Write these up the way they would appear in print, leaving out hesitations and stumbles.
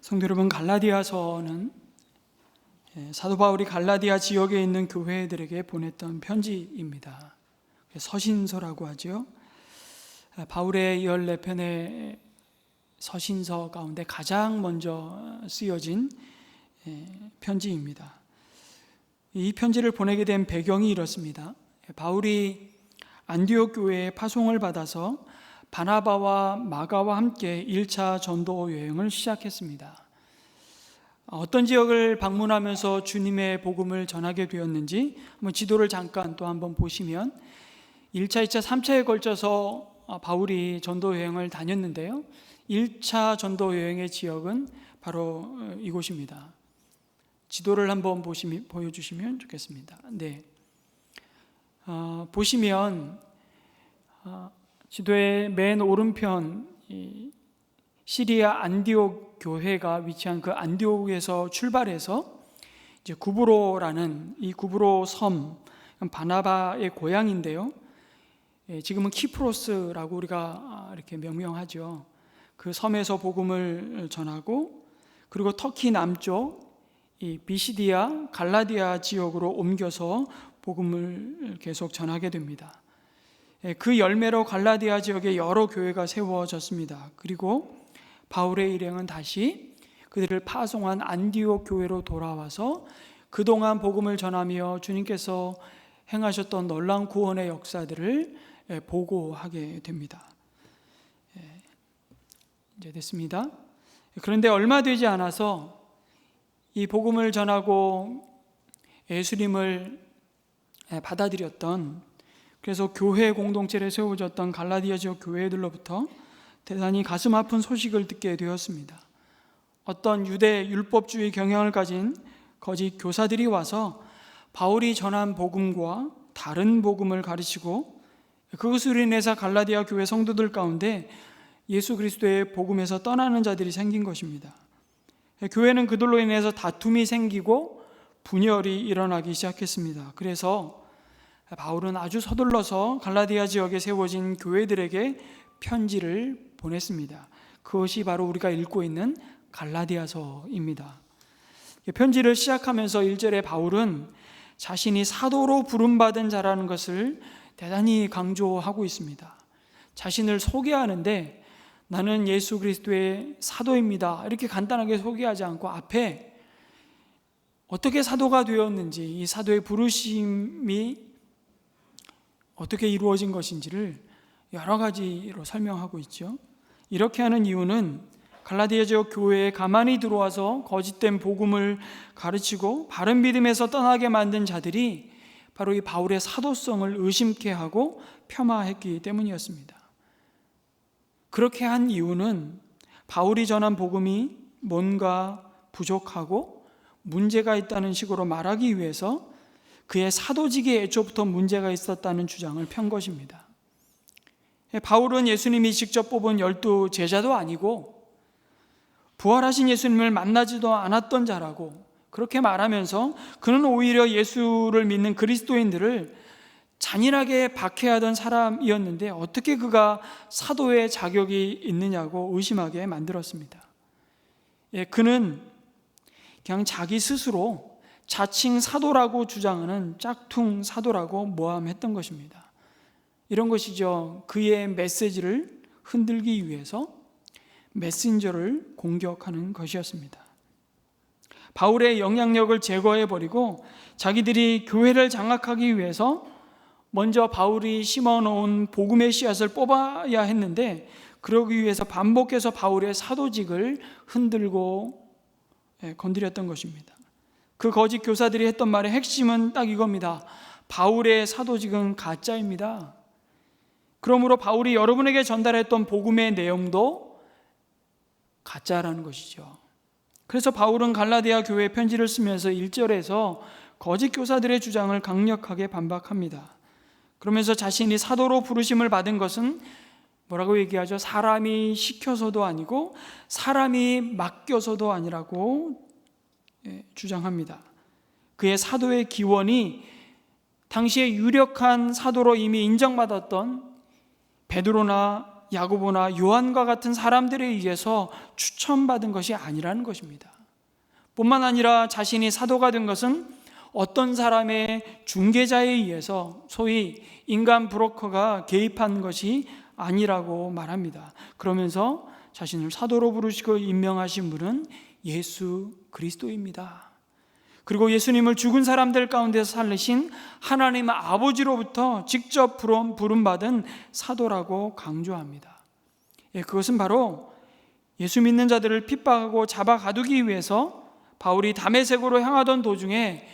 성도 여러분, 갈라디아서는 사도 바울이 갈라디아 지역에 있는 교회들에게 보냈던 편지입니다. 서신서라고 하죠. 바울의 14편의 서신서 가운데 가장 먼저 쓰여진 편지입니다. 이 편지를 보내게 된 배경이 이렇습니다. 바울이 안디옥 교회에 파송을 받아서 바나바와 마가와 함께 1차 전도 여행을 시작했습니다. 어떤 지역을 방문하면서 주님의 복음을 전하게 되었는지 지도를 잠깐 또 한번 보시면 1차, 2차, 3차에 걸쳐서 바울이 전도 여행을 다녔는데요. 1차 전도 여행의 지역은 바로 이곳입니다. 지도를 한번 보여주시면 좋겠습니다. 네. 보시면 지도의 맨 오른편 시리아 안디옥 교회가 위치한 그 안디옥에서 출발해서 이제 구브로라는 이 구브로 섬, 바나바의 고향인데요. 지금은 키프로스라고 우리가 이렇게 명명하죠. 그 섬에서 복음을 전하고, 그리고 터키 남쪽 이 비시디아, 갈라디아 지역으로 옮겨서 복음을 계속 전하게 됩니다. 그 열매로 갈라디아 지역에 여러 교회가 세워졌습니다. 그리고 바울의 일행은 다시 그들을 파송한 안디옥 교회로 돌아와서 그동안 복음을 전하며 주님께서 행하셨던 놀라운 구원의 역사들을 보고하게 됩니다. 이제 됐습니다. 그런데 얼마 되지 않아서 이 복음을 전하고 예수님을 받아들였던, 그래서 교회 공동체를 세워졌던 갈라디아 지역 교회들로부터 대단히 가슴 아픈 소식을 듣게 되었습니다. 어떤 유대 율법주의 경향을 가진 거짓 교사들이 와서 바울이 전한 복음과 다른 복음을 가르치고, 그것으로 인해서 갈라디아 교회 성도들 가운데 예수 그리스도의 복음에서 떠나는 자들이 생긴 것입니다. 교회는 그들로 인해서 다툼이 생기고 분열이 일어나기 시작했습니다. 그래서 바울은 아주 서둘러서 갈라디아 지역에 세워진 교회들에게 편지를 보냈습니다. 그것이 바로 우리가 읽고 있는 갈라디아서입니다. 편지를 시작하면서 1절에 바울은 자신이 사도로 부름받은 자라는 것을 대단히 강조하고 있습니다. 자신을 소개하는데 나는 예수 그리스도의 사도입니다, 이렇게 간단하게 소개하지 않고 앞에 어떻게 사도가 되었는지, 이 사도의 부르심이 어떻게 이루어진 것인지를 여러 가지로 설명하고 있죠. 이렇게 하는 이유는 갈라디아 지역 교회에 가만히 들어와서 거짓된 복음을 가르치고 바른 믿음에서 떠나게 만든 자들이 바로 이 바울의 사도성을 의심케 하고 폄하했기 때문이었습니다. 그렇게 한 이유는 바울이 전한 복음이 뭔가 부족하고 문제가 있다는 식으로 말하기 위해서 그의 사도직에 애초부터 문제가 있었다는 주장을 편 것입니다. 바울은 예수님이 직접 뽑은 12 제자도 아니고 부활하신 예수님을 만나지도 않았던 자라고 그렇게 말하면서 그는 오히려 예수를 믿는 그리스도인들을 잔인하게 박해하던 사람이었는데 어떻게 그가 사도의 자격이 있느냐고 의심하게 만들었습니다. 그는 그냥 자기 스스로 자칭 사도라고 주장하는 짝퉁 사도라고 모함했던 것입니다. 이런 것이죠. 그의 메시지를 흔들기 위해서 메신저를 공격하는 것이었습니다. 바울의 영향력을 제거해버리고 자기들이 교회를 장악하기 위해서 먼저 바울이 심어놓은 복음의 씨앗을 뽑아야 했는데, 그러기 위해서 반복해서 바울의 사도직을 흔들고 건드렸던 것입니다. 그 거짓 교사들이 했던 말의 핵심은 딱 이겁니다. 바울의 사도직은 가짜입니다. 그러므로 바울이 여러분에게 전달했던 복음의 내용도 가짜라는 것이죠. 그래서 바울은 갈라디아 교회에 편지를 쓰면서 1절에서 거짓 교사들의 주장을 강력하게 반박합니다. 그러면서 자신이 사도로 부르심을 받은 것은 뭐라고 얘기하죠? 사람이 시켜서도 아니고 사람이 맡겨서도 아니라고 주장합니다. 그의 사도의 기원이 당시에 유력한 사도로 이미 인정받았던 베드로나 야고보나 요한과 같은 사람들에 의해서 추천받은 것이 아니라는 것입니다. 뿐만 아니라 자신이 사도가 된 것은 어떤 사람의 중개자에 의해서 소위 인간 브로커가 개입한 것이 아니라고 말합니다. 그러면서 자신을 사도로 부르시고 임명하신 분은 예수 그리스도입니다. 그리고 예수님을 죽은 사람들 가운데서 살리신 하나님 아버지로부터 직접 부름받은 사도라고 강조합니다. 그것은 바로 예수 믿는 자들을 핍박하고 잡아 가두기 위해서 바울이 다메섹으로 향하던 도중에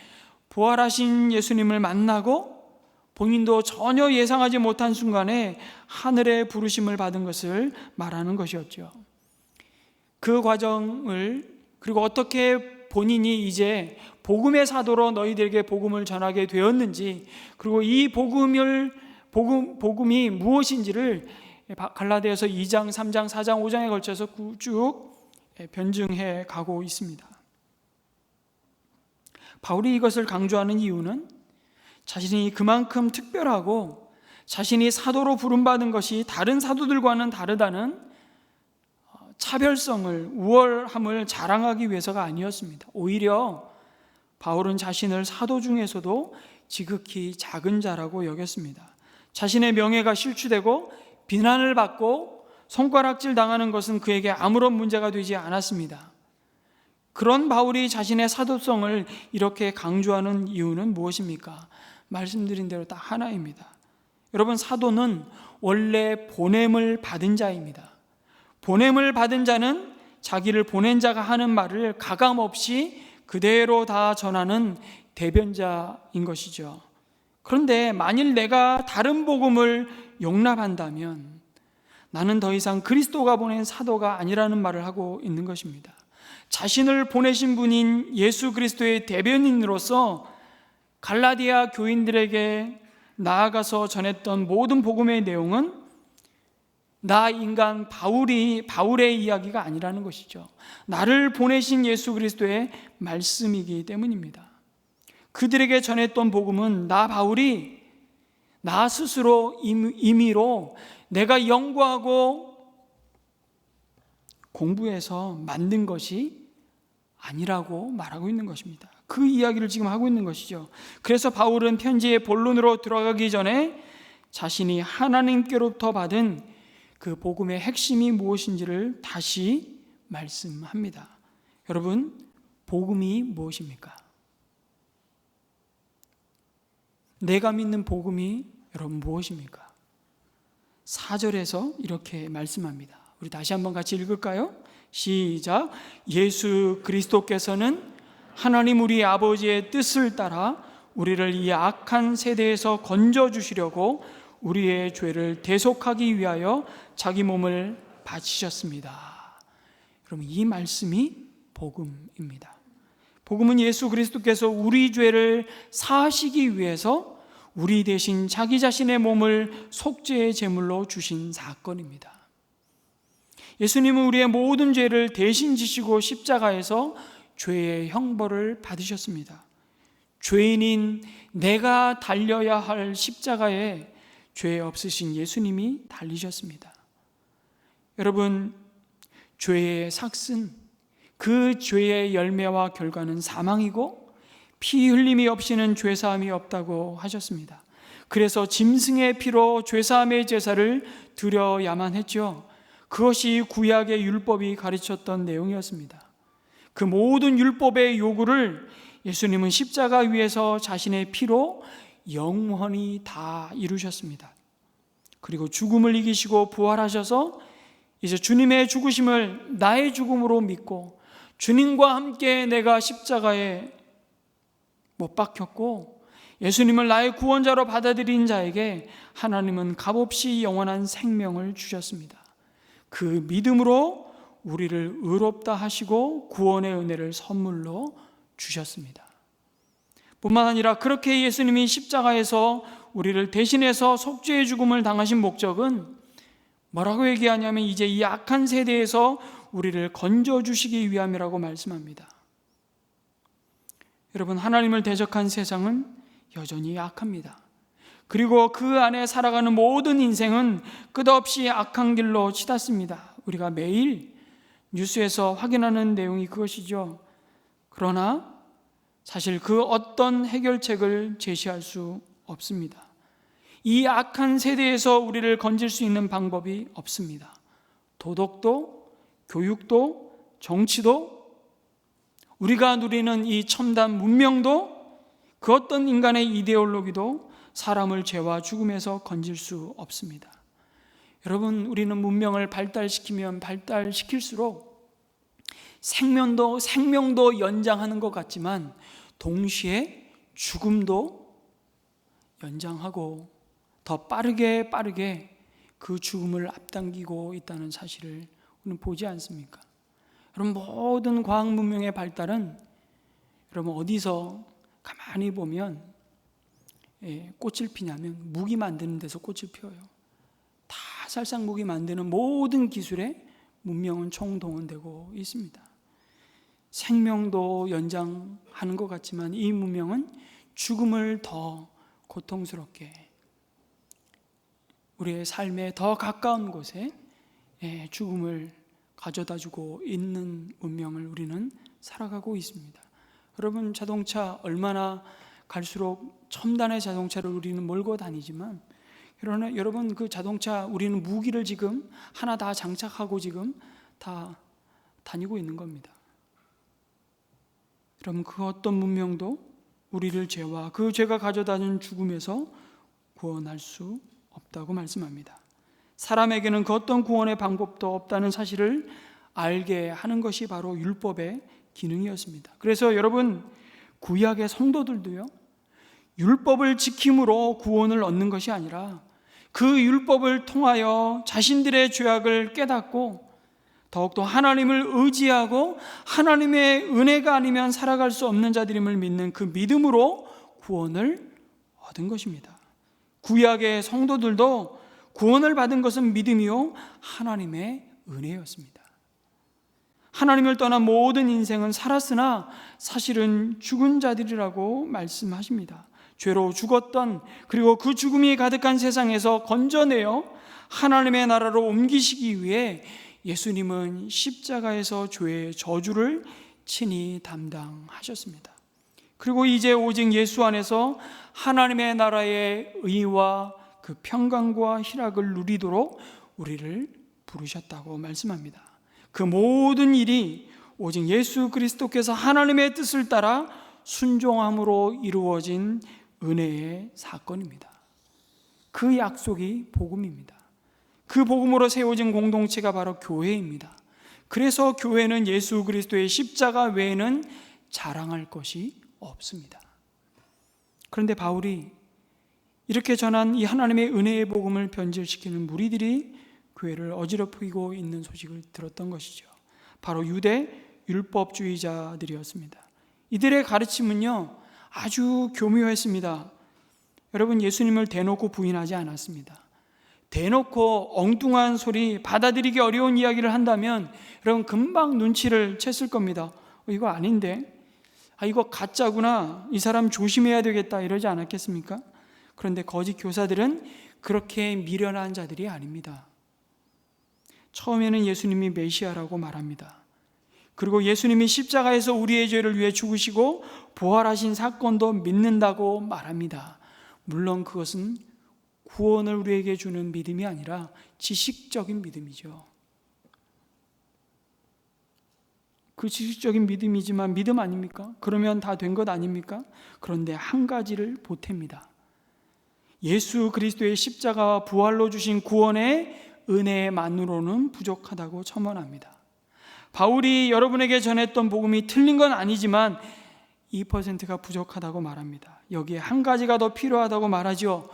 부활하신 예수님을 만나고 본인도 전혀 예상하지 못한 순간에 하늘의 부르심을 받은 것을 말하는 것이었죠. 그 과정을, 그리고 어떻게 본인이 이제 복음의 사도로 너희들에게 복음을 전하게 되었는지, 그리고 이 복음이 무엇인지를 갈라디아서 2장, 3장, 4장, 5장에 걸쳐서 쭉 변증해 가고 있습니다. 바울이 이것을 강조하는 이유는 자신이 그만큼 특별하고 자신이 사도로 부름받은 것이 다른 사도들과는 다르다는 차별성을, 우월함을 자랑하기 위해서가 아니었습니다. 오히려 바울은 자신을 사도 중에서도 지극히 작은 자라고 여겼습니다. 자신의 명예가 실추되고 비난을 받고 손가락질 당하는 것은 그에게 아무런 문제가 되지 않았습니다. 그런 바울이 자신의 사도성을 이렇게 강조하는 이유는 무엇입니까? 말씀드린 대로 딱 하나입니다. 여러분, 사도는 원래 보냄을 받은 자입니다. 보냄을 받은 자는 자기를 보낸 자가 하는 말을 가감없이 그대로 다 전하는 대변자인 것이죠. 그런데 만일 내가 다른 복음을 용납한다면 나는 더 이상 그리스도가 보낸 사도가 아니라는 말을 하고 있는 것입니다. 자신을 보내신 분인 예수 그리스도의 대변인으로서 갈라디아 교인들에게 나아가서 전했던 모든 복음의 내용은 나 인간 바울의 이야기가 아니라는 것이죠. 나를 보내신 예수 그리스도의 말씀이기 때문입니다. 그들에게 전했던 복음은 나 바울이 나 스스로 임의로 내가 연구하고 공부해서 만든 것이 아니라고 말하고 있는 것입니다. 그 이야기를 지금 하고 있는 것이죠. 그래서 바울은 편지의 본론으로 들어가기 전에 자신이 하나님께로부터 받은 그 복음의 핵심이 무엇인지를 다시 말씀합니다. 여러분, 복음이 무엇입니까? 내가 믿는 복음이 여러분 무엇입니까? 4절에서 이렇게 말씀합니다. 우리 다시 한번 같이 읽을까요? 시작. 예수 그리스도께서는 하나님 우리 아버지의 뜻을 따라 우리를 이 악한 세대에서 건져주시려고 우리의 죄를 대속하기 위하여 자기 몸을 바치셨습니다. 그럼 이 말씀이 복음입니다. 복음은 예수 그리스도께서 우리 죄를 사하시기 위해서 우리 대신 자기 자신의 몸을 속죄의 제물로 주신 사건입니다. 예수님은 우리의 모든 죄를 대신 지시고 십자가에서 죄의 형벌을 받으셨습니다. 죄인인 내가 달려야 할 십자가에 죄 없으신 예수님이 달리셨습니다. 여러분, 죄의 삭은, 그 죄의 열매와 결과는 사망이고 피 흘림이 없이는 죄사함이 없다고 하셨습니다. 그래서 짐승의 피로 죄사함의 제사를 드려야만 했죠. 그것이 구약의 율법이 가르쳤던 내용이었습니다. 그 모든 율법의 요구를 예수님은 십자가 위에서 자신의 피로 영원히 다 이루셨습니다. 그리고 죽음을 이기시고 부활하셔서 이제 주님의 죽으심을 나의 죽음으로 믿고 주님과 함께 내가 십자가에 못 박혔고 예수님을 나의 구원자로 받아들인 자에게 하나님은 값없이 영원한 생명을 주셨습니다. 그 믿음으로 우리를 의롭다 하시고 구원의 은혜를 선물로 주셨습니다. 뿐만 아니라 그렇게 예수님이 십자가에서 우리를 대신해서 속죄의 죽음을 당하신 목적은 뭐라고 얘기하냐면 이제 이 악한 세대에서 우리를 건져주시기 위함이라고 말씀합니다. 여러분, 하나님을 대적한 세상은 여전히 악합니다. 그리고 그 안에 살아가는 모든 인생은 끝없이 악한 길로 치닫습니다. 우리가 매일 뉴스에서 확인하는 내용이 그것이죠. 그러나 사실 그 어떤 해결책을 제시할 수 없습니다. 이 악한 세대에서 우리를 건질 수 있는 방법이 없습니다. 도덕도, 교육도, 정치도, 우리가 누리는 이 첨단 문명도, 그 어떤 인간의 이데올로기도 사람을 죄와 죽음에서 건질 수 없습니다. 여러분, 우리는 문명을 발달시키면 발달시킬수록 생명도 연장하는 것 같지만 동시에 죽음도 연장하고 더 빠르게 그 죽음을 앞당기고 있다는 사실을 우리는 보지 않습니까? 여러분, 모든 과학 문명의 발달은 여러분 어디서 가만히 보면 꽃을 피냐면 무기 만드는 데서 꽃을 피워요. 다 살상 무기 만드는 모든 기술에 문명은 총동원되고 있습니다. 생명도 연장하는 것 같지만 이 문명은 죽음을 더 고통스럽게, 우리의 삶에 더 가까운 곳에 죽음을 가져다주고 있는 문명을 우리는 살아가고 있습니다. 여러분, 자동차 얼마나 갈수록 첨단의 자동차를 우리는 몰고 다니지만, 그러나 여러분, 그 자동차 우리는 무기를 지금 하나 다 장착하고 지금 다 다니고 있는 겁니다. 여러분, 그 어떤 문명도 우리를 죄와 그 죄가 가져다준 죽음에서 구원할 수 없다고 말씀합니다. 사람에게는 그 어떤 구원의 방법도 없다는 사실을 알게 하는 것이 바로 율법의 기능이었습니다. 그래서 여러분, 구약의 성도들도요, 율법을 지킴으로 구원을 얻는 것이 아니라 그 율법을 통하여 자신들의 죄악을 깨닫고 더욱더 하나님을 의지하고 하나님의 은혜가 아니면 살아갈 수 없는 자들임을 믿는 그 믿음으로 구원을 얻은 것입니다. 구약의 성도들도 구원을 받은 것은 믿음이요 하나님의 은혜였습니다. 하나님을 떠난 모든 인생은 살았으나 사실은 죽은 자들이라고 말씀하십니다. 죄로 죽었던, 그리고 그 죽음이 가득한 세상에서 건져내어 하나님의 나라로 옮기시기 위해 예수님은 십자가에서 죄의 저주를 친히 담당하셨습니다. 그리고 이제 오직 예수 안에서 하나님의 나라의 의와 그 평강과 희락을 누리도록 우리를 부르셨다고 말씀합니다. 그 모든 일이 오직 예수 그리스도께서 하나님의 뜻을 따라 순종함으로 이루어진 은혜의 사건입니다. 그 약속이 복음입니다. 그 복음으로 세워진 공동체가 바로 교회입니다. 그래서 교회는 예수 그리스도의 십자가 외에는 자랑할 것이 없습니다. 그런데 바울이 이렇게 전한 이 하나님의 은혜의 복음을 변질시키는 무리들이 교회를 어지럽히고 있는 소식을 들었던 것이죠. 바로 유대 율법주의자들이었습니다. 이들의 가르침은요, 아주 교묘했습니다. 여러분, 예수님을 대놓고 부인하지 않았습니다. 대놓고 엉뚱한 소리, 받아들이기 어려운 이야기를 한다면 여러분 금방 눈치를 챘을 겁니다. 이거 아닌데? 이거 가짜구나. 이 사람 조심해야 되겠다. 이러지 않았겠습니까? 그런데 거짓 교사들은 그렇게 미련한 자들이 아닙니다. 처음에는 예수님이 메시아라고 말합니다. 그리고 예수님이 십자가에서 우리의 죄를 위해 죽으시고 부활하신 사건도 믿는다고 말합니다. 물론 그것은 구원을 우리에게 주는 믿음이 아니라 지식적인 믿음이죠. 그 지식적인 믿음이지만 믿음 아닙니까? 그러면 다 된 것 아닙니까? 그런데 한 가지를 보탭니다. 예수 그리스도의 십자가와 부활로 주신 구원의 은혜만으로는 부족하다고 첨언합니다. 바울이 여러분에게 전했던 복음이 틀린 건 아니지만 2%가 부족하다고 말합니다. 여기에 한 가지가 더 필요하다고 말하죠.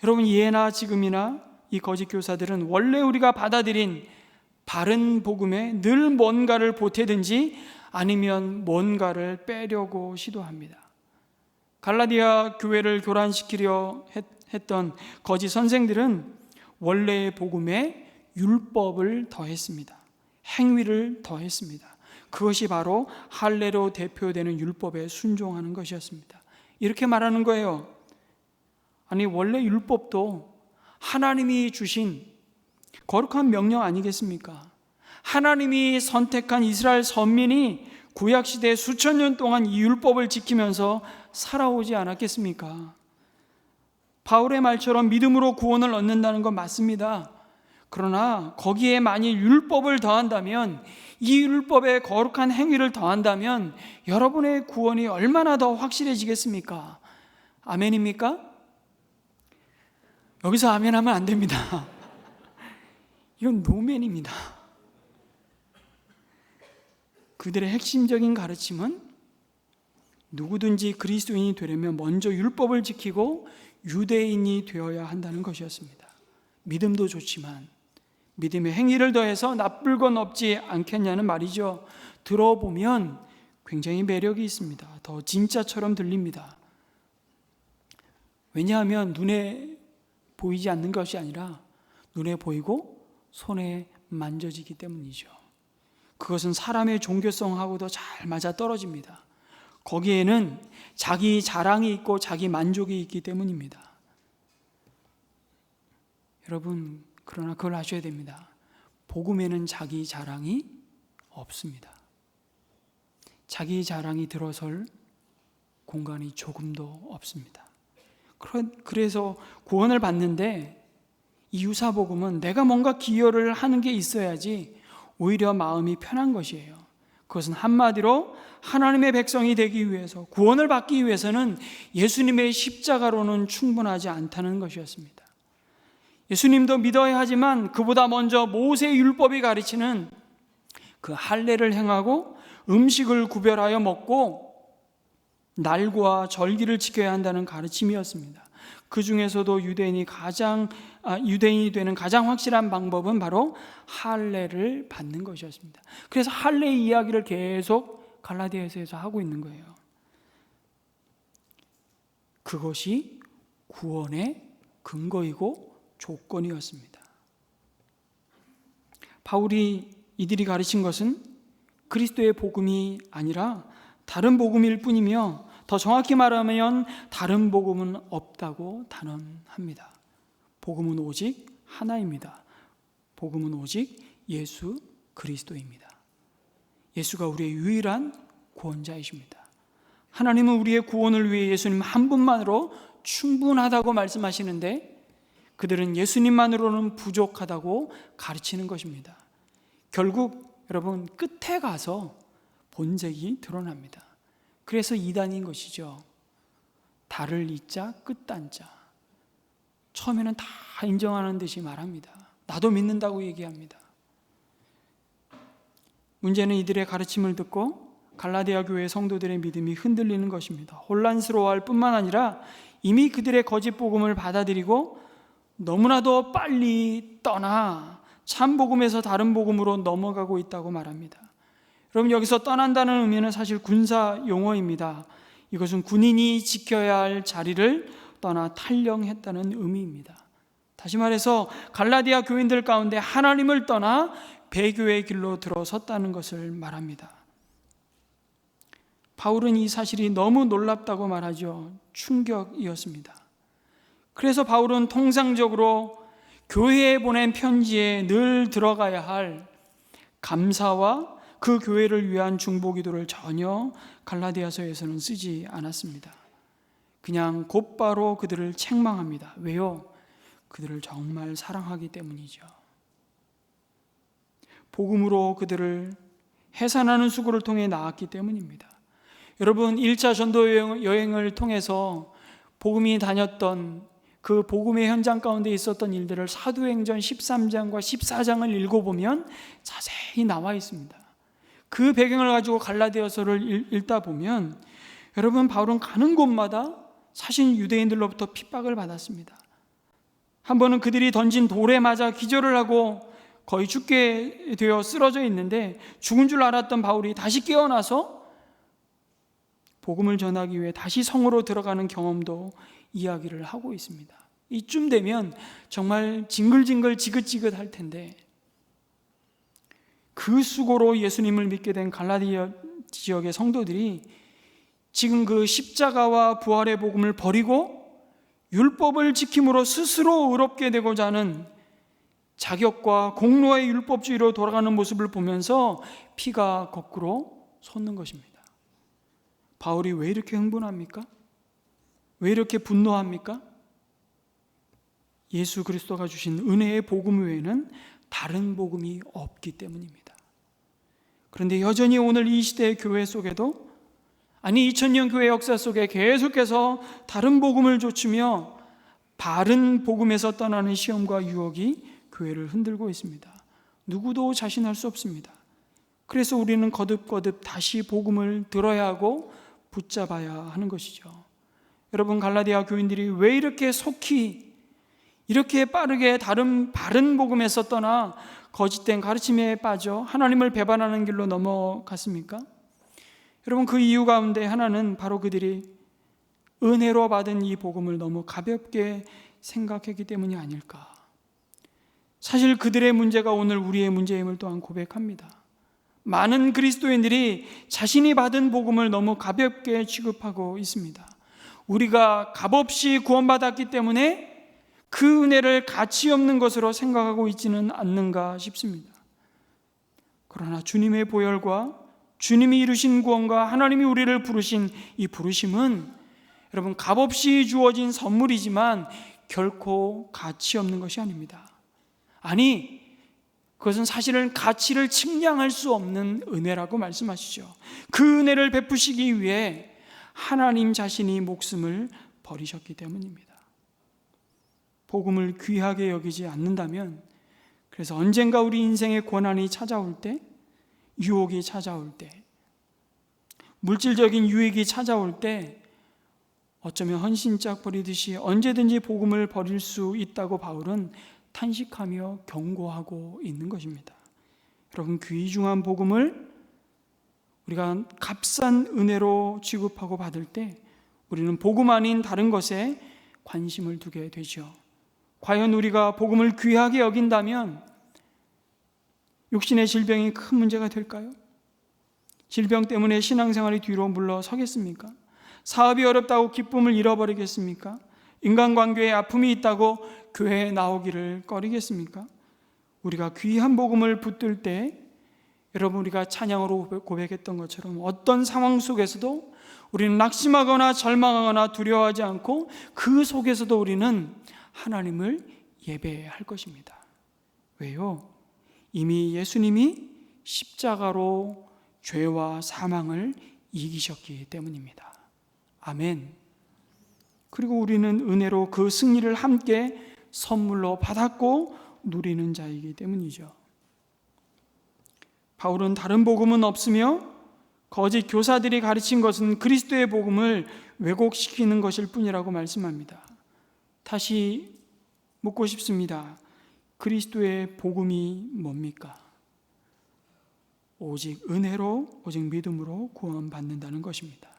여러분, 예나 지금이나 이 거짓 교사들은 원래 우리가 받아들인 바른 복음에 늘 뭔가를 보태든지 아니면 뭔가를 빼려고 시도합니다. 갈라디아 교회를 교란시키려 했던 거짓 선생들은 원래의 복음에 율법을 더했습니다. 행위를 더했습니다. 그것이 바로 할례로 대표되는 율법에 순종하는 것이었습니다. 이렇게 말하는 거예요. 아니 원래 율법도 하나님이 주신 거룩한 명령 아니겠습니까? 하나님이 선택한 이스라엘 선민이 구약시대 수천 년 동안 이 율법을 지키면서 살아오지 않았겠습니까? 바울의 말처럼 믿음으로 구원을 얻는다는 건 맞습니다. 그러나 거기에 만일 율법을 더한다면, 이 율법에 거룩한 행위를 더한다면 여러분의 구원이 얼마나 더 확실해지겠습니까? 아멘입니까? 여기서 아멘하면 안 됩니다. 이건 노멘입니다. 그들의 핵심적인 가르침은 누구든지 그리스도인이 되려면 먼저 율법을 지키고 유대인이 되어야 한다는 것이었습니다. 믿음도 좋지만 믿음의 행위를 더해서 나쁠 건 없지 않겠냐는 말이죠. 들어보면 굉장히 매력이 있습니다. 더 진짜처럼 들립니다. 왜냐하면 눈에 보이지 않는 것이 아니라 눈에 보이고 손에 만져지기 때문이죠. 그것은 사람의 종교성하고도 잘 맞아떨어집니다. 거기에는 자기 자랑이 있고 자기 만족이 있기 때문입니다. 여러분, 그러나 그걸 아셔야 됩니다. 복음에는 자기 자랑이 없습니다. 자기 자랑이 들어설 공간이 조금도 없습니다. 그래서 구원을 받는데 이 유사복음은 내가 뭔가 기여를 하는 게 있어야지 오히려 마음이 편한 것이에요. 그것은 한마디로 하나님의 백성이 되기 위해서, 구원을 받기 위해서는 예수님의 십자가로는 충분하지 않다는 것이었습니다. 예수님도 믿어야 하지만 그보다 먼저 모세 율법이 가르치는 그 할례를 행하고 음식을 구별하여 먹고 날과 절기를 지켜야 한다는 가르침이었습니다. 그 중에서도 유대인이 되는 가장 확실한 방법은 바로 할례를 받는 것이었습니다. 그래서 할례 이야기를 계속 갈라디아서에서 하고 있는 거예요. 그것이 구원의 근거이고 조건이었습니다. 바울이 이들이 가르친 것은 그리스도의 복음이 아니라 다른 복음일 뿐이며, 더 정확히 말하면 다른 복음은 없다고 단언합니다. 복음은 오직 하나입니다. 복음은 오직 예수 그리스도입니다. 예수가 우리의 유일한 구원자이십니다. 하나님은 우리의 구원을 위해 예수님 한 분만으로 충분하다고 말씀하시는데, 그들은 예수님만으로는 부족하다고 가르치는 것입니다. 결국 여러분, 끝에 가서 본색이 드러납니다. 그래서 이단인 것이죠. 달을 이자 끝단자. 처음에는 다 인정하는 듯이 말합니다. 나도 믿는다고 얘기합니다. 문제는 이들의 가르침을 듣고 갈라디아 교회 성도들의 믿음이 흔들리는 것입니다. 혼란스러워할 뿐만 아니라 이미 그들의 거짓 복음을 받아들이고 너무나도 빨리 떠나 참 복음에서 다른 복음으로 넘어가고 있다고 말합니다. 여러분, 여기서 떠난다는 의미는 사실 군사 용어입니다. 이것은 군인이 지켜야 할 자리를 떠나 탈영했다는 의미입니다. 다시 말해서 갈라디아 교인들 가운데 하나님을 떠나 배교의 길로 들어섰다는 것을 말합니다. 바울은 이 사실이 너무 놀랍다고 말하죠. 충격이었습니다. 그래서 바울은 통상적으로 교회에 보낸 편지에 늘 들어가야 할 감사와 그 교회를 위한 중보기도를 전혀 갈라디아서에서는 쓰지 않았습니다. 그냥 곧바로 그들을 책망합니다. 왜요? 그들을 정말 사랑하기 때문이죠. 복음으로 그들을 해산하는 수고를 통해 나았기 때문입니다. 여러분, 1차 전도 여행을 통해서 복음이 다녔던 그 복음의 현장 가운데 있었던 일들을 사도행전 13장과 14장을 읽어보면 자세히 나와 있습니다. 그 배경을 가지고 갈라디아서를 읽다 보면 여러분, 바울은 가는 곳마다 사실 유대인들로부터 핍박을 받았습니다. 한 번은 그들이 던진 돌에 맞아 기절을 하고 거의 죽게 되어 쓰러져 있는데, 죽은 줄 알았던 바울이 다시 깨어나서 복음을 전하기 위해 다시 성으로 들어가는 경험도 이야기를 하고 있습니다. 이쯤 되면 정말 징글징글 지긋지긋할 텐데, 그 수고로 예수님을 믿게 된 갈라디아 지역의 성도들이 지금 그 십자가와 부활의 복음을 버리고 율법을 지킴으로 스스로 의롭게 되고자 하는 자격과 공로의 율법주의로 돌아가는 모습을 보면서 피가 거꾸로 솟는 것입니다. 바울이 왜 이렇게 흥분합니까? 왜 이렇게 분노합니까? 예수 그리스도가 주신 은혜의 복음 외에는 다른 복음이 없기 때문입니다. 그런데 여전히 오늘 이 시대의 교회 속에도, 아니 2000년 교회 역사 속에 계속해서 다른 복음을 좇으며 바른 복음에서 떠나는 시험과 유혹이 교회를 흔들고 있습니다. 누구도 자신할 수 없습니다. 그래서 우리는 거듭거듭 다시 복음을 들어야 하고 붙잡아야 하는 것이죠. 여러분, 갈라디아 교인들이 왜 이렇게 속히, 이렇게 빠르게 다른 바른 복음에서 떠나 거짓된 가르침에 빠져 하나님을 배반하는 길로 넘어갔습니까? 여러분, 그 이유 가운데 하나는 바로 그들이 은혜로 받은 이 복음을 너무 가볍게 생각했기 때문이 아닐까. 사실 그들의 문제가 오늘 우리의 문제임을 또한 고백합니다. 많은 그리스도인들이 자신이 받은 복음을 너무 가볍게 취급하고 있습니다. 우리가 값없이 구원받았기 때문에 그 은혜를 가치 없는 것으로 생각하고 있지는 않는가 싶습니다. 그러나 주님의 보혈과 주님이 이루신 구원과 하나님이 우리를 부르신 이 부르심은 여러분, 값없이 주어진 선물이지만 결코 가치 없는 것이 아닙니다. 아니, 그것은 사실은 가치를 측량할 수 없는 은혜라고 말씀하시죠. 그 은혜를 베푸시기 위해 하나님 자신이 목숨을 버리셨기 때문입니다. 복음을 귀하게 여기지 않는다면, 그래서 언젠가 우리 인생의 고난이 찾아올 때, 유혹이 찾아올 때, 물질적인 유익이 찾아올 때 어쩌면 헌신짝 버리듯이 언제든지 복음을 버릴 수 있다고 바울은 탄식하며 경고하고 있는 것입니다. 여러분, 귀중한 복음을 우리가 값싼 은혜로 취급하고 받을 때 우리는 복음 아닌 다른 것에 관심을 두게 되죠. 과연 우리가 복음을 귀하게 여긴다면 육신의 질병이 큰 문제가 될까요? 질병 때문에 신앙생활이 뒤로 물러서겠습니까? 사업이 어렵다고 기쁨을 잃어버리겠습니까? 인간관계에 아픔이 있다고 교회에 나오기를 꺼리겠습니까? 우리가 귀한 복음을 붙들 때, 여러분, 우리가 찬양으로 고백했던 것처럼 어떤 상황 속에서도 우리는 낙심하거나 절망하거나 두려워하지 않고 그 속에서도 우리는 하나님을 예배할 것입니다. 왜요? 이미 예수님이 십자가로 죄와 사망을 이기셨기 때문입니다. 아멘. 그리고 우리는 은혜로 그 승리를 함께 선물로 받았고 누리는 자이기 때문이죠. 바울은 다른 복음은 없으며 거짓 교사들이 가르친 것은 그리스도의 복음을 왜곡시키는 것일 뿐이라고 말씀합니다. 다시 묻고 싶습니다. 그리스도의 복음이 뭡니까? 오직 은혜로, 오직 믿음으로 구원받는다는 것입니다.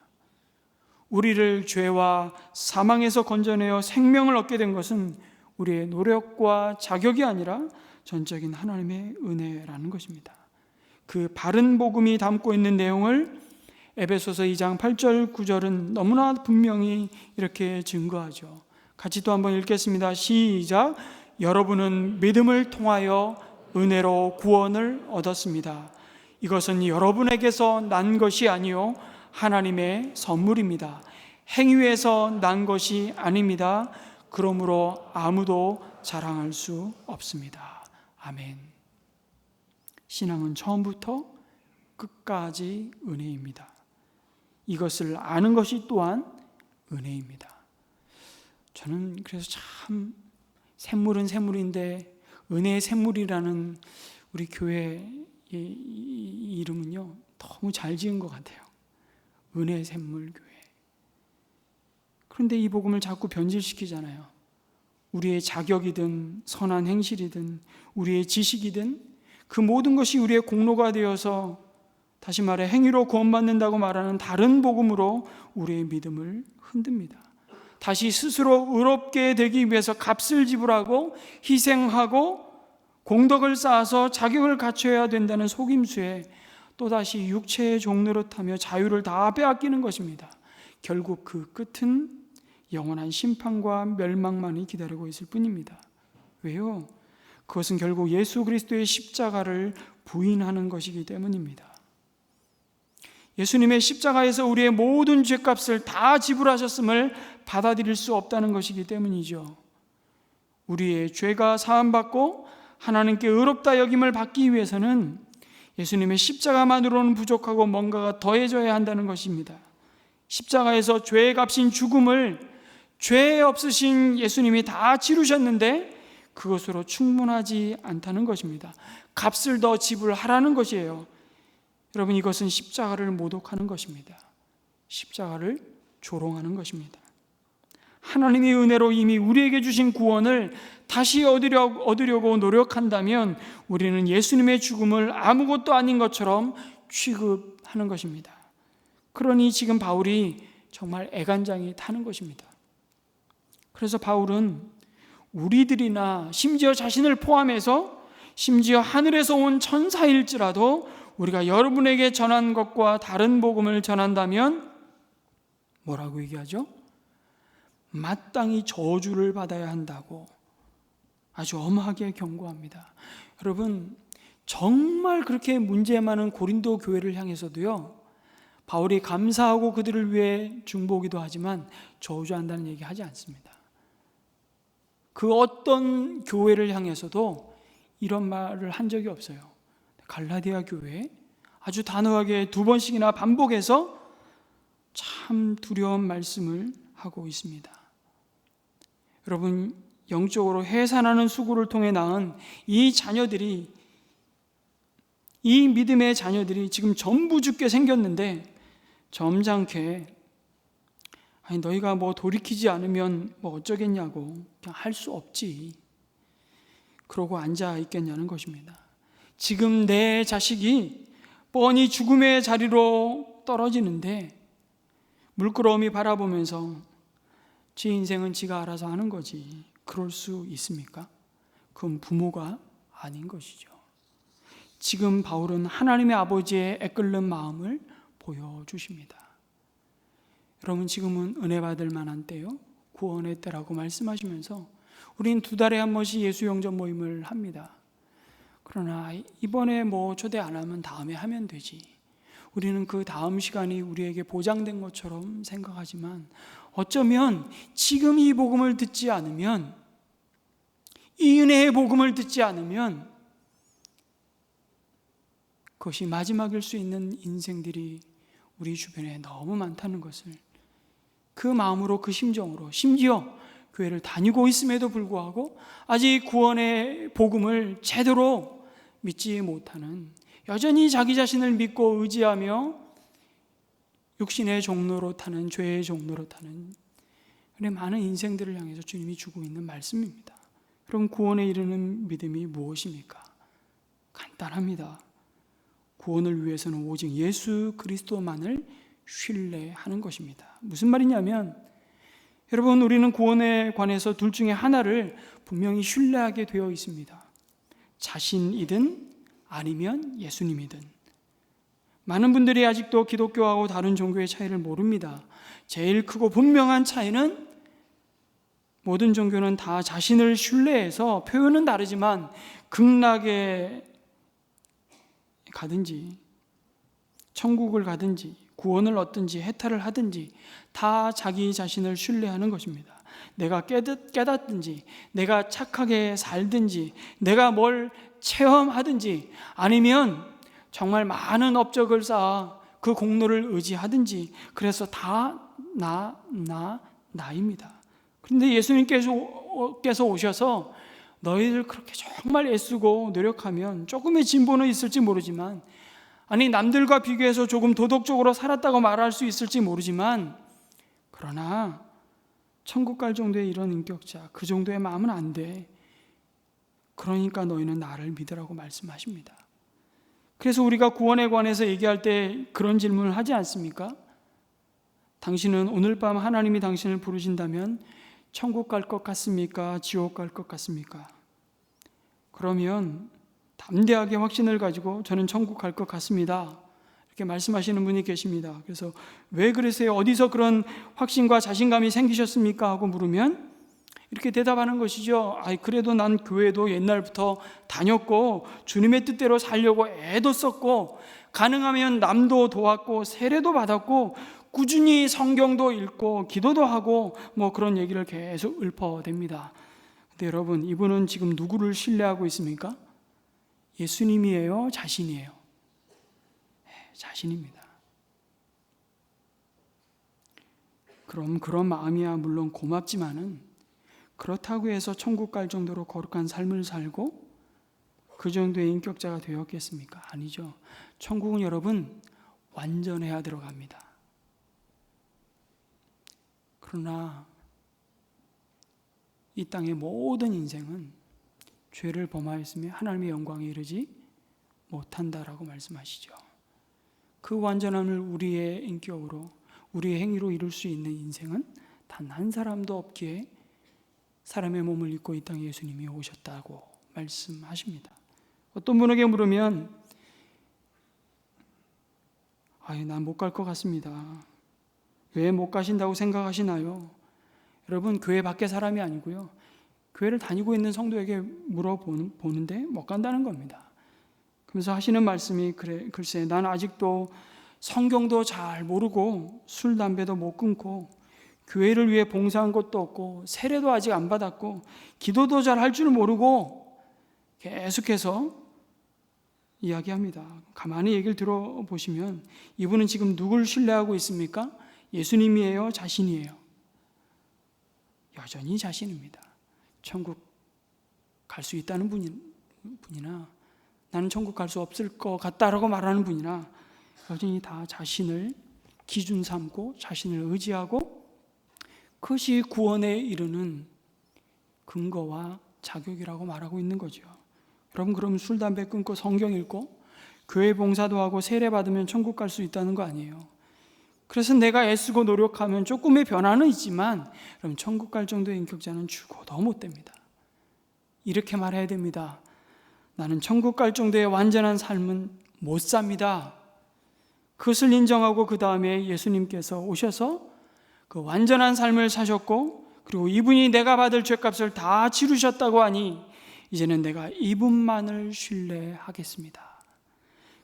우리를 죄와 사망에서 건져내어 생명을 얻게 된 것은 우리의 노력과 자격이 아니라 전적인 하나님의 은혜라는 것입니다. 그 바른 복음이 담고 있는 내용을 에베소서 2장 8절 9절은 너무나 분명히 이렇게 증거하죠. 같이 또 한번 읽겠습니다. 시작. 여러분은 믿음을 통하여 은혜로 구원을 얻었습니다. 이것은 여러분에게서 난 것이 아니요 하나님의 선물입니다. 행위에서 난 것이 아닙니다. 그러므로 아무도 자랑할 수 없습니다. 아멘. 신앙은 처음부터 끝까지 은혜입니다. 이것을 아는 것이 또한 은혜입니다. 저는 그래서 참 샘물은 샘물인데 은혜의 샘물이라는 우리 교회의 이름은요 너무 잘 지은 것 같아요. 은혜의 샘물 교회. 그런데 이 복음을 자꾸 변질시키잖아요. 우리의 자격이든 선한 행실이든 우리의 지식이든 그 모든 것이 우리의 공로가 되어서, 다시 말해 행위로 구원받는다고 말하는 다른 복음으로 우리의 믿음을 흔듭니다. 다시 스스로 의롭게 되기 위해서 값을 지불하고 희생하고 공덕을 쌓아서 자격을 갖춰야 된다는 속임수에 또다시 육체의 종노릇하며 자유를 다 빼앗기는 것입니다. 결국 그 끝은 영원한 심판과 멸망만이 기다리고 있을 뿐입니다. 왜요? 그것은 결국 예수 그리스도의 십자가를 부인하는 것이기 때문입니다. 예수님의 십자가에서 우리의 모든 죄값을 다 지불하셨음을 받아들일 수 없다는 것이기 때문이죠. 우리의 죄가 사함받고 하나님께 의롭다 여김을 받기 위해서는 예수님의 십자가만으로는 부족하고 뭔가가 더해져야 한다는 것입니다. 십자가에서 죄의 값인 죽음을 죄 없으신 예수님이 다 치르셨는데 그것으로 충분하지 않다는 것입니다. 값을 더 지불하라는 것이에요. 여러분, 이것은 십자가를 모독하는 것입니다. 십자가를 조롱하는 것입니다. 하나님의 은혜로 이미 우리에게 주신 구원을 다시 얻으려고 노력한다면 우리는 예수님의 죽음을 아무것도 아닌 것처럼 취급하는 것입니다. 그러니 지금 바울이 정말 애간장이 타는 것입니다. 그래서 바울은 우리들이나 심지어 자신을 포함해서 심지어 하늘에서 온 천사일지라도 우리가 여러분에게 전한 것과 다른 복음을 전한다면 뭐라고 얘기하죠? 마땅히 저주를 받아야 한다고 아주 엄하게 경고합니다. 여러분, 정말 그렇게 문제 많은 고린도 교회를 향해서도요, 바울이 감사하고 그들을 위해 중보기도 하지만 저주한다는 얘기 하지 않습니다. 그 어떤 교회를 향해서도 이런 말을 한 적이 없어요. 갈라디아 교회에 아주 단호하게 2번씩이나 반복해서 참 두려운 말씀을 하고 있습니다. 여러분, 영적으로 해산하는 수고를 통해 낳은 이 자녀들이, 이 믿음의 자녀들이 지금 전부 죽게 생겼는데 점잖게 아니 너희가 뭐 돌이키지 않으면 뭐 어쩌겠냐고 그냥 할 수 없지 그러고 앉아 있겠냐는 것입니다. 지금 내 자식이 뻔히 죽음의 자리로 떨어지는데 물끄러미 바라보면서 지 인생은 지가 알아서 하는 거지 그럴 수 있습니까? 그건 부모가 아닌 것이죠. 지금 바울은 하나님의 아버지의 애끓는 마음을 보여주십니다. 여러분, 지금은 은혜 받을 만한 때요, 구원의 때라고 말씀하시면서 우린 2달에 한 번씩 예수 영접 모임을 합니다. 그러나 이번에 뭐 초대 안 하면 다음에 하면 되지, 우리는 그 다음 시간이 우리에게 보장된 것처럼 생각하지만 어쩌면 지금 이 복음을 듣지 않으면, 이 은혜의 복음을 듣지 않으면 그것이 마지막일 수 있는 인생들이 우리 주변에 너무 많다는 것을 그 마음으로, 그 심정으로, 심지어 교회를 다니고 있음에도 불구하고 아직 구원의 복음을 제대로 믿지 못하는, 여전히 자기 자신을 믿고 의지하며 육신의 종로로 타는, 죄의 종로로 타는 그런 많은 인생들을 향해서 주님이 주고 있는 말씀입니다. 그럼 구원에 이르는 믿음이 무엇입니까? 간단합니다. 구원을 위해서는 오직 예수 그리스도만을 신뢰하는 것입니다. 무슨 말이냐면, 여러분, 우리는 구원에 관해서 둘 중에 하나를 분명히 신뢰하게 되어 있습니다. 자신이든 아니면 예수님이든. 많은 분들이 아직도 기독교하고 다른 종교의 차이를 모릅니다. 제일 크고 분명한 차이는 모든 종교는 다 자신을 신뢰해서 표현은 다르지만 극락에 가든지 천국을 가든지 구원을 얻든지 해탈을 하든지 다 자기 자신을 신뢰하는 것입니다. 내가 깨닫든지 내가 착하게 살든지 내가 뭘 체험하든지 아니면 정말 많은 업적을 쌓아 그 공로를 의지하든지, 그래서 다 나입니다. 그런데 예수님께서 오셔서 너희들 그렇게 정말 애쓰고 노력하면 조금의 진보는 있을지 모르지만, 아니 남들과 비교해서 조금 도덕적으로 살았다고 말할 수 있을지 모르지만, 그러나 천국 갈 정도의 이런 인격자, 그 정도의 마음은 안 돼. 그러니까 너희는 나를 믿으라고 말씀하십니다. 그래서 우리가 구원에 관해서 얘기할 때 그런 질문을 하지 않습니까? 당신은 오늘 밤 하나님이 당신을 부르신다면 천국 갈 것 같습니까? 지옥 갈 것 같습니까? 그러면 담대하게 확신을 가지고 저는 천국 갈 것 같습니다, 이렇게 말씀하시는 분이 계십니다. 그래서 왜 그러세요? 어디서 그런 확신과 자신감이 생기셨습니까? 하고 물으면 이렇게 대답하는 것이죠. 그래도 난 교회도 옛날부터 다녔고 주님의 뜻대로 살려고 애도 썼고 가능하면 남도 도왔고 세례도 받았고 꾸준히 성경도 읽고 기도도 하고 그런 얘기를 계속 읊어댑니다. 근데 여러분, 이분은 지금 누구를 신뢰하고 있습니까? 예수님이에요? 자신이에요? 자신입니다. 그럼 그런 마음이야 물론 고맙지만은 그렇다고 해서 천국 갈 정도로 거룩한 삶을 살고 그 정도의 인격자가 되었겠습니까? 아니죠. 천국은 여러분 완전해야 들어갑니다. 그러나 이 땅의 모든 인생은 죄를 범하였으며 하나님의 영광에 이르지 못한다라고 말씀하시죠. 그 완전함을 우리의 인격으로, 우리의 행위로 이룰 수 있는 인생은 단 한 사람도 없기에 사람의 몸을 입고 이 땅에 예수님이 오셨다고 말씀하십니다. 어떤 분에게 물으면 난 못 갈 것 같습니다. 왜 못 가신다고 생각하시나요? 여러분, 교회 밖에 사람이 아니고요, 교회를 다니고 있는 성도에게 물어보는데 못 간다는 겁니다. 그러면서 하시는 말씀이 글쎄 난 아직도 성경도 잘 모르고 술, 담배도 못 끊고 교회를 위해 봉사한 것도 없고 세례도 아직 안 받았고 기도도 잘 할 줄 모르고 계속해서 이야기합니다. 가만히 얘기를 들어보시면 이분은 지금 누굴 신뢰하고 있습니까? 예수님이에요? 자신이에요? 여전히 자신입니다. 천국 갈 수 있다는 분이나 나는 천국 갈 수 없을 것 같다라고 말하는 분이나 여전히 다 자신을 기준 삼고 자신을 의지하고 그것이 구원에 이르는 근거와 자격이라고 말하고 있는 거죠. 여러분, 그럼 술, 담배 끊고 성경 읽고 교회 봉사도 하고 세례 받으면 천국 갈 수 있다는 거 아니에요. 그래서 내가 애쓰고 노력하면 조금의 변화는 있지만 그럼 천국 갈 정도의 인격자는 죽어도 못 됩니다. 이렇게 말해야 됩니다. 나는 천국 갈 정도의 완전한 삶은 못 삽니다. 그것을 인정하고 그 다음에 예수님께서 오셔서 그 완전한 삶을 사셨고 그리고 이분이 내가 받을 죄값을 다 치르셨다고 하니 이제는 내가 이분만을 신뢰하겠습니다.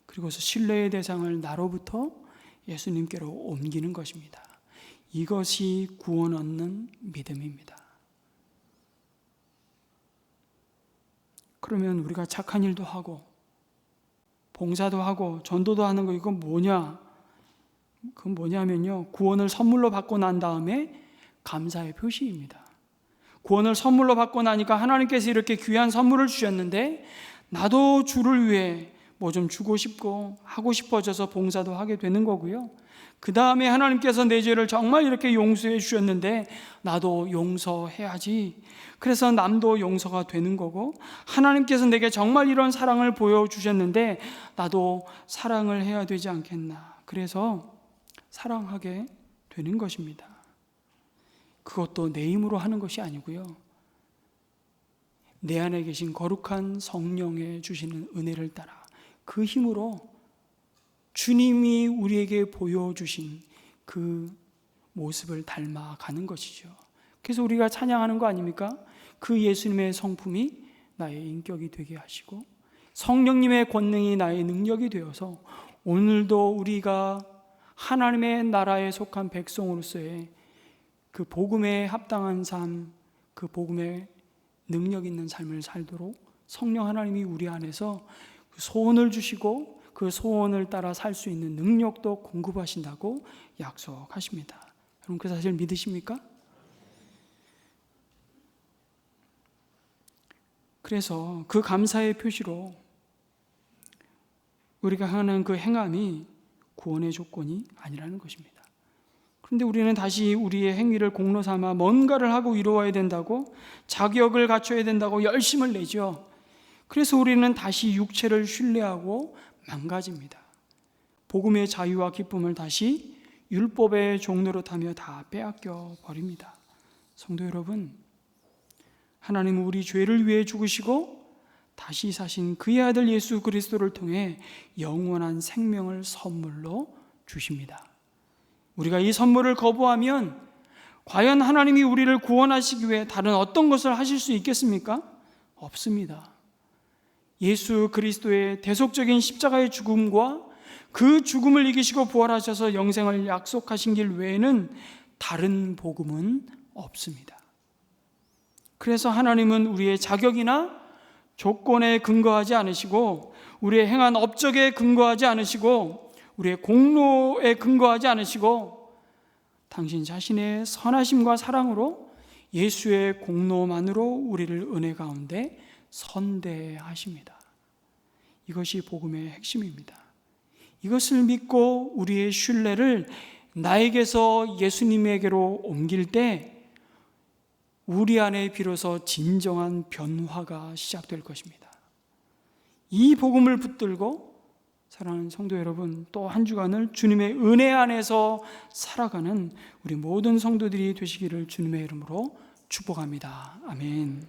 그리고서 신뢰의 대상을 나로부터 예수님께로 옮기는 것입니다. 이것이 구원 얻는 믿음입니다. 그러면 우리가 착한 일도 하고 봉사도 하고 전도도 하는 거 이건 뭐냐? 그건 뭐냐면요, 구원을 선물로 받고 난 다음에 감사의 표시입니다. 구원을 선물로 받고 나니까 하나님께서 이렇게 귀한 선물을 주셨는데 나도 주를 위해 뭐 좀 주고 싶고 하고 싶어져서 봉사도 하게 되는 거고요. 그 다음에 하나님께서 내 죄를 정말 이렇게 용서해 주셨는데 나도 용서해야지. 그래서 남도 용서가 되는 거고, 하나님께서 내게 정말 이런 사랑을 보여주셨는데 나도 사랑을 해야 되지 않겠나. 그래서 사랑하게 되는 것입니다. 그것도 내 힘으로 하는 것이 아니고요, 내 안에 계신 거룩한 성령의 주시는 은혜를 따라 그 힘으로 주님이 우리에게 보여주신 그 모습을 닮아가는 것이죠. 그래서 우리가 찬양하는 거 아닙니까? 그 예수님의 성품이 나의 인격이 되게 하시고 성령님의 권능이 나의 능력이 되어서 오늘도 우리가 하나님의 나라에 속한 백성으로서의 그 복음에 합당한 삶, 그 복음에 능력 있는 삶을 살도록 성령 하나님이 우리 안에서 그 소원을 주시고 그 소원을 따라 살 수 있는 능력도 공급하신다고 약속하십니다. 여러분, 그 사실 믿으십니까? 그래서 그 감사의 표시로 우리가 하는 그 행함이 구원의 조건이 아니라는 것입니다. 그런데 우리는 다시 우리의 행위를 공로 삼아 뭔가를 하고 이루어야 된다고, 자격을 갖춰야 된다고 열심을 내죠. 그래서 우리는 다시 육체를 신뢰하고 망가집니다. 복음의 자유와 기쁨을 다시 율법의 종노릇하며 다 빼앗겨 버립니다. 성도 여러분, 하나님은 우리 죄를 위해 죽으시고 다시 사신 그의 아들 예수 그리스도를 통해 영원한 생명을 선물로 주십니다. 우리가 이 선물을 거부하면 과연 하나님이 우리를 구원하시기 위해 다른 어떤 것을 하실 수 있겠습니까? 없습니다. 예수 그리스도의 대속적인 십자가의 죽음과 그 죽음을 이기시고 부활하셔서 영생을 약속하신 길 외에는 다른 복음은 없습니다. 그래서 하나님은 우리의 자격이나 조건에 근거하지 않으시고 우리의 행한 업적에 근거하지 않으시고 우리의 공로에 근거하지 않으시고 당신 자신의 선하심과 사랑으로 예수의 공로만으로 우리를 은혜 가운데 선대하십니다. 이것이 복음의 핵심입니다. 이것을 믿고 우리의 신뢰를 나에게서 예수님에게로 옮길 때 우리 안에 비로소 진정한 변화가 시작될 것입니다. 이 복음을 붙들고 사랑하는 성도 여러분, 또 한 주간을 주님의 은혜 안에서 살아가는 우리 모든 성도들이 되시기를 주님의 이름으로 축복합니다. 아멘.